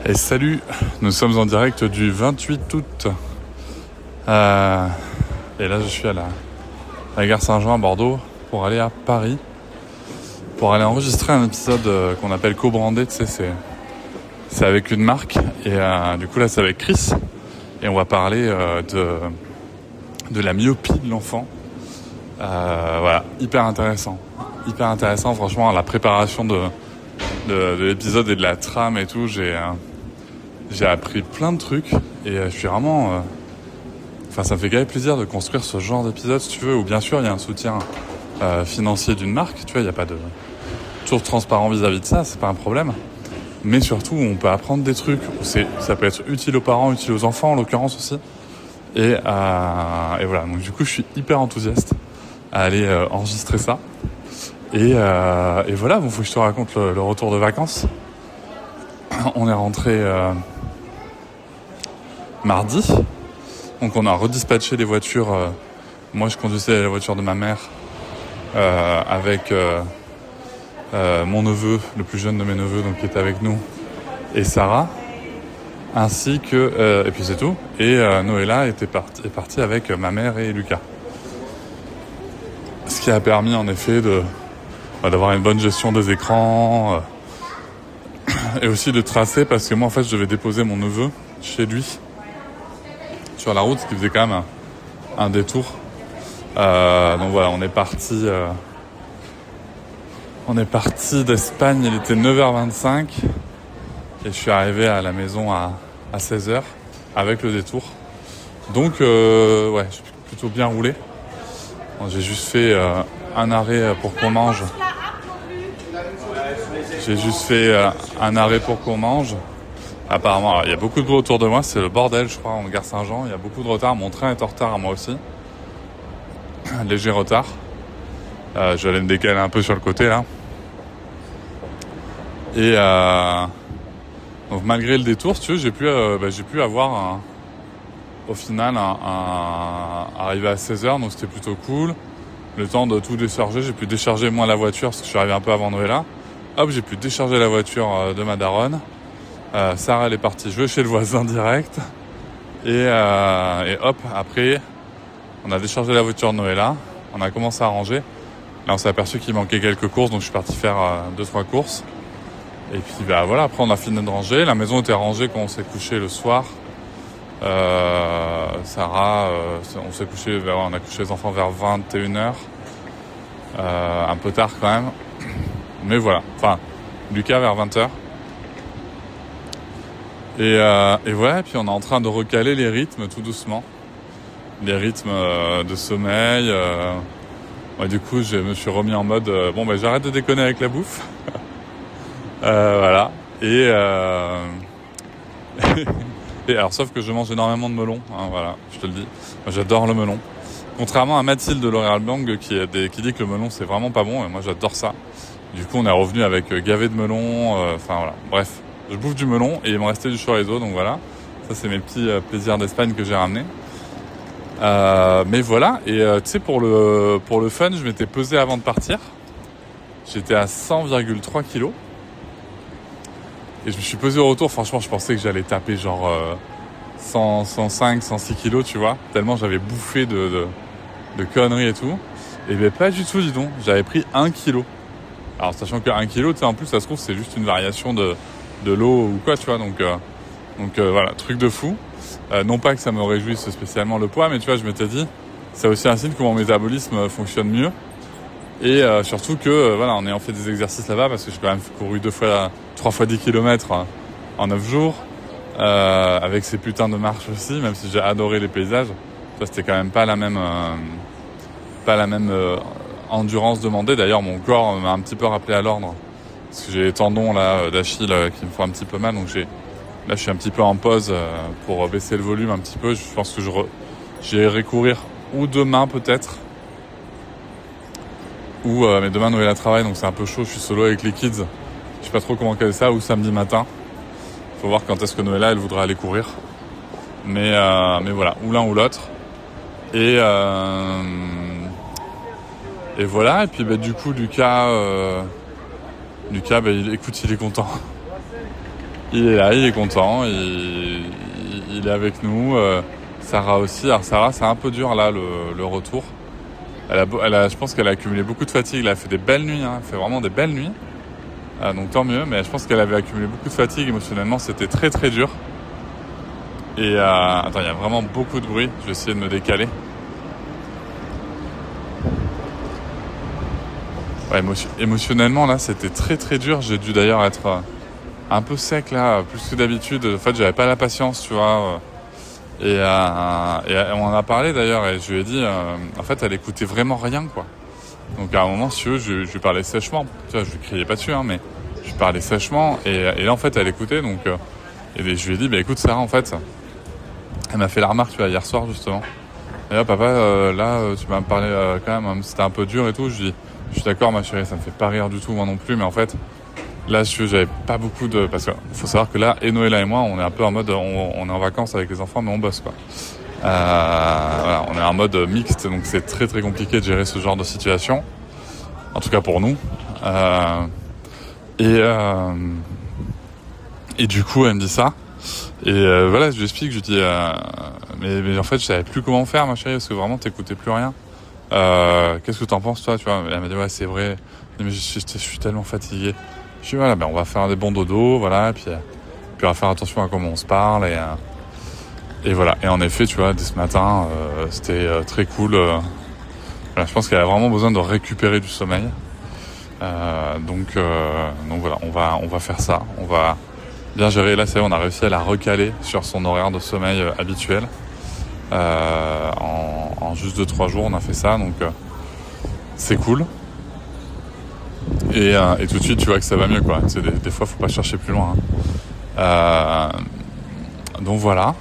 Et salut, nous sommes en direct du 28 août. Et là je suis à la gare Saint-Jean à Bordeaux pour aller à Paris. Pour aller enregistrer un épisode qu'on appelle co-brandé, tu sais, c'est avec une marque. Et du coup là c'est avec Chris. Et on va parler de la myopie de l'enfant. Voilà, hyper intéressant. Hyper intéressant, franchement, la préparation de l'épisode et de la trame et tout, j'ai appris plein de trucs et je suis vraiment... ça me fait grave plaisir de construire ce genre d'épisode, si tu veux, où bien sûr il y a un soutien financier d'une marque, tu vois, il n'y a pas de... toujours transparent vis-à-vis de ça, c'est pas un problème. Mais surtout, on peut apprendre des trucs, où ça peut être utile aux parents, utile aux enfants en l'occurrence aussi. Et voilà, donc du coup je suis hyper enthousiaste à aller enregistrer ça. Et voilà, bon, faut que je te raconte le retour de vacances. On est rentré mardi, donc on a redispatché les voitures. Moi je conduisais la voiture de ma mère avec mon neveu, le plus jeune de mes neveux, donc qui était avec nous, et Sarah, ainsi que et puis c'est tout. Et Noëlla est partie avec ma mère et Lucas. Ce qui a permis en effet d'avoir une bonne gestion des écrans et aussi de tracer, parce que moi en fait je devais déposer mon neveu chez lui sur la route, ce qui faisait quand même un détour. Donc voilà, on est parti d'Espagne, il était 9h25 et je suis arrivé à la maison à 16h avec le détour. Donc ouais, j'ai plutôt bien roulé. Bon, j'ai juste fait un arrêt pour qu'on mange. Apparemment, alors, il y a beaucoup de bruit autour de moi, c'est le bordel, je crois, en gare Saint-Jean. Il y a beaucoup de retard, mon train est en retard à moi aussi. Un léger retard. Je vais aller me décaler un peu sur le côté là. Et donc malgré le détour, si tu veux, j'ai pu avoir au final arrivé à 16h, donc c'était plutôt cool. Le temps de tout décharger, j'ai pu décharger moi la voiture parce que je suis arrivé un peu avant Noëlla. Hop, j'ai pu décharger la voiture de ma daronne. Sarah elle est partie jouer chez le voisin direct. Et hop, après on a déchargé la voiture de Noëlla. On a commencé à ranger. Là on s'est aperçu qu'il manquait quelques courses, donc je suis parti faire 2-3 courses. Et puis voilà, après on a fini de ranger. La maison était rangée quand on s'est couché le soir. Sarah, on s'est couché on a couché les enfants vers 21h. Un peu tard quand même. Mais voilà, enfin, Lucas vers 20h. Et voilà, et puis on est en train de recaler les rythmes tout doucement. Les rythmes de sommeil. Ouais, du coup, je me suis remis en mode, j'arrête de déconner avec la bouffe. Voilà. Et alors, sauf que je mange énormément de melon, hein, voilà, je te le dis. Moi, j'adore le melon. Contrairement à Mathilde de L'Oréal Blanc qui dit que le melon c'est vraiment pas bon, et moi j'adore ça. Du coup, on est revenu avec gavé de melon, voilà. Bref, je bouffe du melon et il me restait du chorizo, donc voilà. Ça, c'est mes petits plaisirs d'Espagne que j'ai ramenés. Mais voilà, et tu sais, pour le fun, je m'étais pesé avant de partir. J'étais à 100,3 kilos. Et je me suis pesé au retour, franchement, je pensais que j'allais taper genre 105, 106 kilos, tu vois. Tellement j'avais bouffé de conneries et tout. Et ben pas du tout, dis donc. J'avais pris 1 kilo. Alors, sachant que 1 kilo, tu sais, en plus, ça se trouve, c'est juste une variation de l'eau ou quoi, tu vois. Donc voilà, truc de fou. Non pas que ça me réjouisse spécialement le poids, mais tu vois, je m'étais dit, c'est aussi un signe que mon métabolisme fonctionne mieux. Et surtout que, voilà, en ayant fait des exercices là-bas, parce que j'ai quand même couru 3 fois 10 km en 9 jours, avec ces putains de marches aussi, même si j'ai adoré les paysages. Ça, c'était quand même pas la même endurance demandée. D'ailleurs, mon corps m'a un petit peu rappelé à l'ordre, parce que j'ai les tendons là d'Achille qui me font un petit peu mal, donc là je suis un petit peu en pause pour baisser le volume un petit peu. Je pense que j'irai courir ou demain peut-être, mais demain Noëlla travaille, donc c'est un peu chaud, je suis solo avec les kids, je sais pas trop comment caler ça, ou samedi matin, faut voir quand est-ce que Noëlla elle voudra aller courir, mais voilà, ou l'un ou l'autre. Et voilà, et puis du coup Lucas il est content. il est là, il est content, il est avec nous. Sarah aussi. Alors Sarah, c'est un peu dur là le retour. Je pense qu'elle a accumulé beaucoup de fatigue. Elle a fait des belles nuits, hein. Elle fait vraiment des belles nuits. Donc tant mieux. Mais je pense qu'elle avait accumulé beaucoup de fatigue émotionnellement. C'était très très dur. Et attends, il y a vraiment beaucoup de bruit. Je vais essayer de me décaler. Ouais, émotionnellement là, c'était très très dur. J'ai dû d'ailleurs être un peu sec là, plus que d'habitude. En fait, j'avais pas la patience, tu vois. Et on en a parlé d'ailleurs. Et je lui ai dit, en fait, elle écoutait vraiment rien, quoi. Donc à un moment, si tu veux, je lui parlais sèchement. Tu vois, je lui criais pas dessus, hein, mais je lui parlais sèchement. Et là, en fait, elle écoutait. Donc, et je lui ai dit, bah écoute, Sarah, en fait, elle m'a fait la remarque, tu vois, hier soir justement. Et là, papa, tu m'as parlé quand même. C'était un peu dur et tout. Je dis, je suis d'accord, ma chérie, ça me fait pas rire du tout, moi non plus. Mais en fait, là, j'avais pas beaucoup de... Parce qu'il faut savoir que là, et Noëlla et moi, on est un peu en mode... On est en vacances avec les enfants, mais on bosse, quoi. Voilà, on est en mode mixte, donc c'est très très compliqué de gérer ce genre de situation. En tout cas pour nous. Et du coup, elle me dit ça. Et voilà, je lui explique, je lui dis... mais en fait, je savais plus comment faire, ma chérie, parce que vraiment, t'écoutais plus rien. Qu'est-ce que t'en penses, toi, tu vois? Elle m'a dit, ouais, c'est vrai. Mais je suis tellement fatigué. Je dis, voilà, ben, on va faire des bons dodos, voilà, puis on va faire attention à comment on se parle, et voilà. Et en effet, tu vois, dès ce matin, c'était très cool. Voilà, je pense qu'elle a vraiment besoin de récupérer du sommeil. Donc voilà, on va faire ça. On va bien gérer. Là, c'est vrai, on a réussi à la recaler sur son horaire de sommeil habituel. En juste 2-3 jours, on a fait ça, donc c'est cool. Et tout de suite, tu vois que ça va mieux, quoi. Tu sais, des fois, faut pas chercher plus loin, hein. Donc voilà.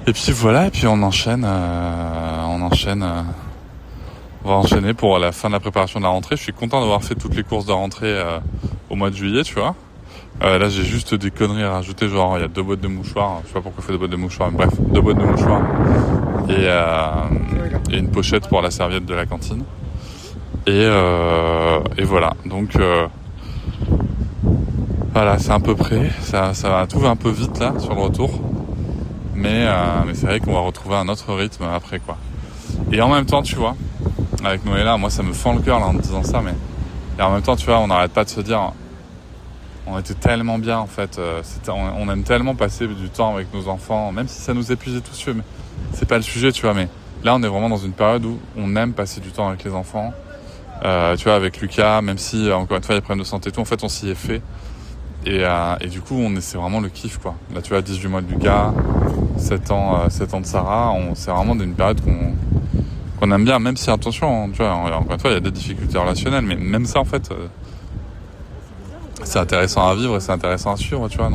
Et puis voilà, et puis on enchaîne. On va enchaîner pour la fin de la préparation de la rentrée. Je suis content d'avoir fait toutes les courses de rentrée au mois de juillet, tu vois. Là, j'ai juste des conneries à rajouter, genre il y a 2 boîtes de mouchoirs. Je sais pas pourquoi je fais 2 boîtes de mouchoirs, mais bref, 2 boîtes de mouchoirs et une pochette pour la serviette de la cantine. Et voilà, donc voilà, c'est à peu près. Ça va, tout va un peu vite là sur le retour, mais c'est vrai qu'on va retrouver un autre rythme après, quoi. Et en même temps, tu vois, avec Noëlla, moi ça me fend le cœur là en me disant ça, mais et en même temps, tu vois, on n'arrête pas de se dire, on était tellement bien en fait. On aime tellement passer du temps avec nos enfants, même si ça nous épuisait tous ceux, mais c'est pas le sujet, tu vois. Mais là, on est vraiment dans une période où on aime passer du temps avec les enfants. Tu vois, avec Lucas, même si encore une fois il y a des problèmes de santé et tout, en fait on s'y est fait. Et du coup, c'est vraiment le kiff, quoi. Là, tu vois, 18 mois de Lucas, 7 ans de Sarah, c'est vraiment une période qu'on aime bien, même si, attention, tu vois, encore une fois, il y a des difficultés relationnelles, mais même ça, en fait, c'est intéressant à vivre et c'est intéressant à suivre, tu vois,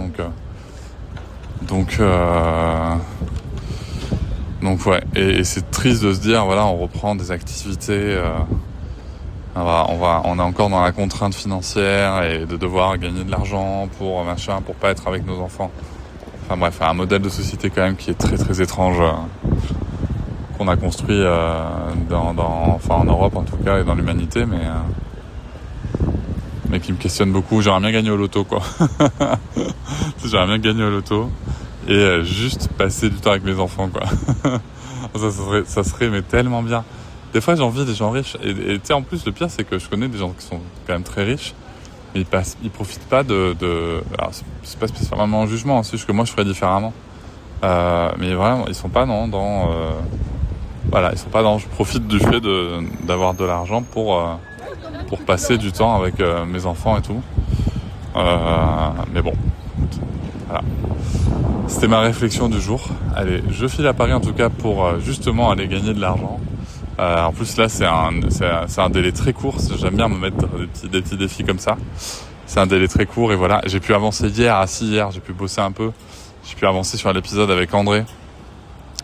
donc ouais, et c'est triste de se dire, voilà, on reprend des activités, on est encore dans la contrainte financière et de devoir gagner de l'argent pour pas être avec nos enfants. Enfin bref, un modèle de société quand même qui est très très étrange, qu'on a construit en Europe en tout cas et dans l'humanité, mais qui me questionne beaucoup. J'aimerais bien gagner au loto, quoi. J'aimerais bien gagner au loto et juste passer du temps avec mes enfants, quoi. ça serait mais tellement bien. Des fois, j'envie des gens riches. Et tu sais, en plus, le pire, c'est que je connais des gens qui sont quand même très riches, mais ils profitent pas alors, c'est pas spécialement un jugement, c'est juste que moi, je ferais différemment. Mais vraiment, ils sont pas voilà, ils sont pas dans. Je profite du fait d'avoir de l'argent pour passer du temps avec mes enfants et tout. Mais bon, voilà. C'était ma réflexion du jour. Allez, je file à Paris en tout cas pour justement aller gagner de l'argent. En plus là c'est un délai très court. J'aime bien me mettre des petits défis comme ça. C'est un délai très court et voilà. J'ai pu avancer hier, j'ai pu bosser un peu. J'ai pu avancer sur l'épisode avec André.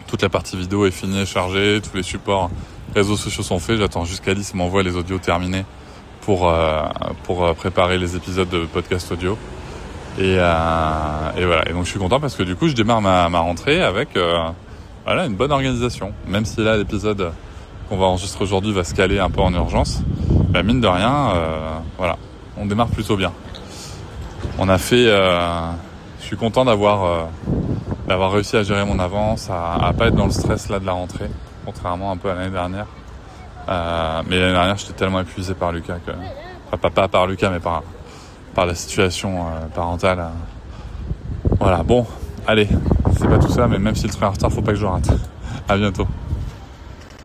Toute la partie vidéo est finie et chargée. Tous les supports réseaux sociaux sont faits. J'attends juste qu'Alice m'envoie les audios terminés pour préparer les épisodes de podcast audio. Et voilà. Et donc je suis content parce que du coup je démarre ma rentrée avec voilà, une bonne organisation. Même si là l'épisode qu'on va enregistrer aujourd'hui va se caler un peu en urgence, bah mine de rien, voilà, on démarre plutôt bien. On a fait... je suis content d'avoir réussi à gérer mon avance, à pas être dans le stress là de la rentrée, contrairement un peu à l'année dernière. Mais l'année dernière, j'étais tellement épuisé par Lucas que... Enfin, pas par Lucas, mais par la situation parentale. Voilà, bon, allez, c'est pas tout ça, mais même si le train est en retard, faut pas que je rate. À bientôt.